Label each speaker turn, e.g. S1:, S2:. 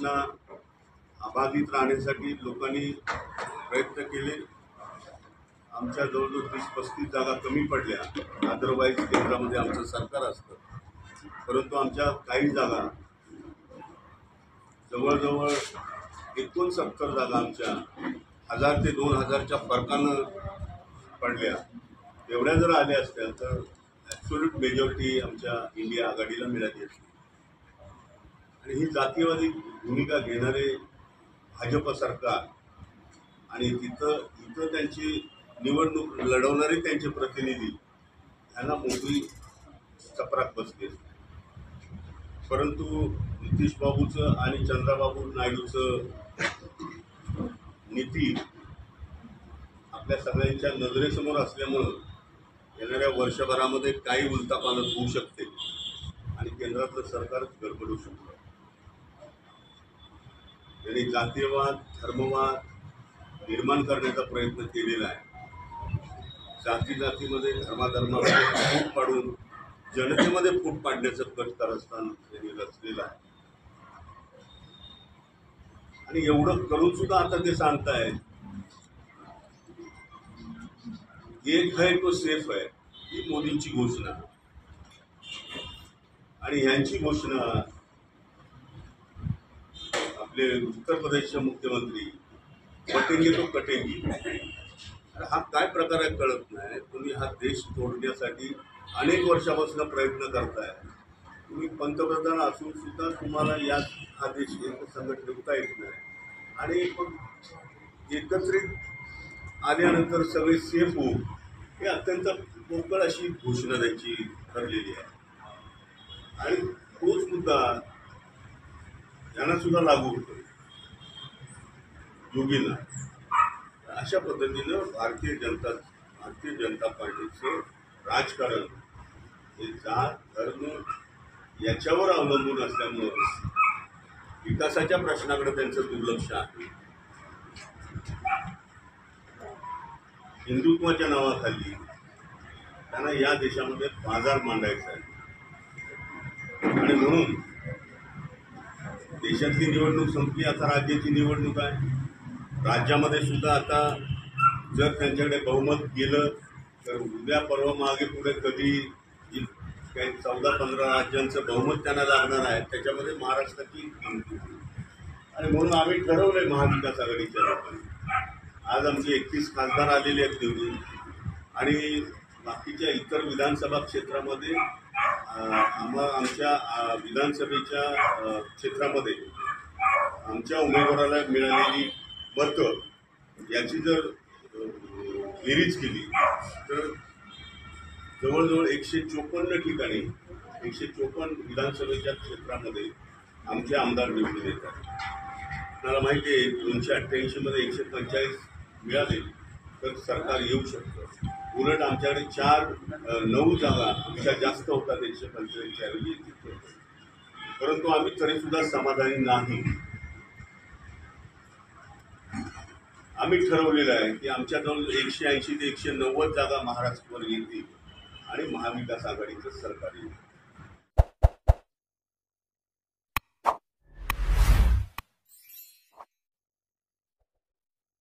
S1: घटना अबाधित राहण्यासाठी लोकांनी प्रयत्न केले। आमच्या जवळजवळ 30-35 जागा कमी पडल्या, अदरवाईज केंद्रामध्ये आमचं सरकार असतं, परंतु आमच्या काही जागा जवळजवळ 69 जागा आमच्या 1000 ते 2000च्या फरकानं पडल्या। एवढ्या जर आल्या असत्या तर ॲब्सोल्यूट मेजॉरिटी आमच्या इंडिया आघाडीला मिळाली असती। आणि ही जातीयवादी भूमिका घेणारे भाजप सरकार आणि इथं त्यांची निवडणूक लढवणारे त्यांचे प्रतिनिधी यांना मोठी चपराक बसते। परंतु नितीश बाबूचं आणि चंद्राबाबू नायडूचं नीती आपल्या सगळ्यांच्या नजरेसमोर असल्यामुळं येणाऱ्या वर्षभरामध्ये काही उलथापालथ होऊ शकते आणि केंद्रातलं सरकार गडबडू शकतं। त्यांनी जातीयवाद, धर्मवाद निर्माण करण्याचा प्रयत्न केलेला आहे। जातीमध्ये धर्माधर्मामध्ये फूट पाडून जनतेमध्ये फूट पाडण्याचं कट कारस्थान त्यांनी रचलेलं आहे। आणि एवढं करून सुद्धा आता ते सांगताय एक है तो सेफ है, ही मोदींची घोषणा। आणि ह्यांची घोषणा आपले उत्तर प्रदेशचे मुख्यमंत्री कटेंगे तो कटेंगी, हा काय प्रकार आहे कळत नाही। तुम्ही हा देश तोडण्यासाठी अनेक वर्षापासून प्रयत्न करताय। तुम्ही पंतप्रधान असून सुद्धा तुम्हाला हा देश संघट ठेवता येत नाही। आणि मग एकत्रित आल्यानंतर सगळे सेफ होऊ, हे अत्यंत पोकळ अशी घोषणा त्यांची ठरलेली आहे। आणि तोच मुद्दा यांना सुद्धा लागू होतो, योगींना। अशा पद्धतीनं भारतीय जनता पार्टीचे राजकारण हे जात धर्म याच्यावर अवलंबून असल्यामुळं विकासाच्या प्रश्नाकडे त्यांचं दुर्लक्ष आहे। हिंदुत्वाच्या नावाखाली त्यांना या देशामध्ये बाजार मांडायचा आहे। आणि म्हणून देशातली निवडणूक संपली, आता राज्याची निवडणूक आहे। राज्यामध्ये सुद्धा आता जर त्यांच्याकडे बहुमत गेलं तर उद्या परवा मागे पुढे कधी काही 14-15 राज्यांचं बहुमत त्यांना लागणार आहे, त्याच्यामध्ये महाराष्ट्राची आमची। आणि म्हणून आम्ही ठरवलंय महाविकास आघाडीच्या लोकांनी, आज आमचे 31 खासदार आलेले आहेत निवडून। आणि बाकीच्या इतर विधानसभा क्षेत्रामध्ये आमच्या विधानसभेच्या क्षेत्रामध्ये आमच्या उमेदवाराला मिळालेली मतं याची जर बेरीज केली तर जवळजवळ 154 ठिकाणी 154 विधानसभेच्या क्षेत्रामध्ये आमचे आमदार निवडून येतात। मला माहिती आहे 288 मध्ये 145 मिळाले तर सरकार येऊ शकतं। उलट आमच्याकडे 9 जागा पेक्षा जास्त होतात 145च्या ऐवजी, परंतु आम्ही तरीसुद्धा समाधानी नाही। आम्ही ठरवलेलं आहे की आमच्याजवळ 180 ते 190 जागा महाराष्ट्रावर येतील आणि महाविकास आघाडीचं सरकार येईल।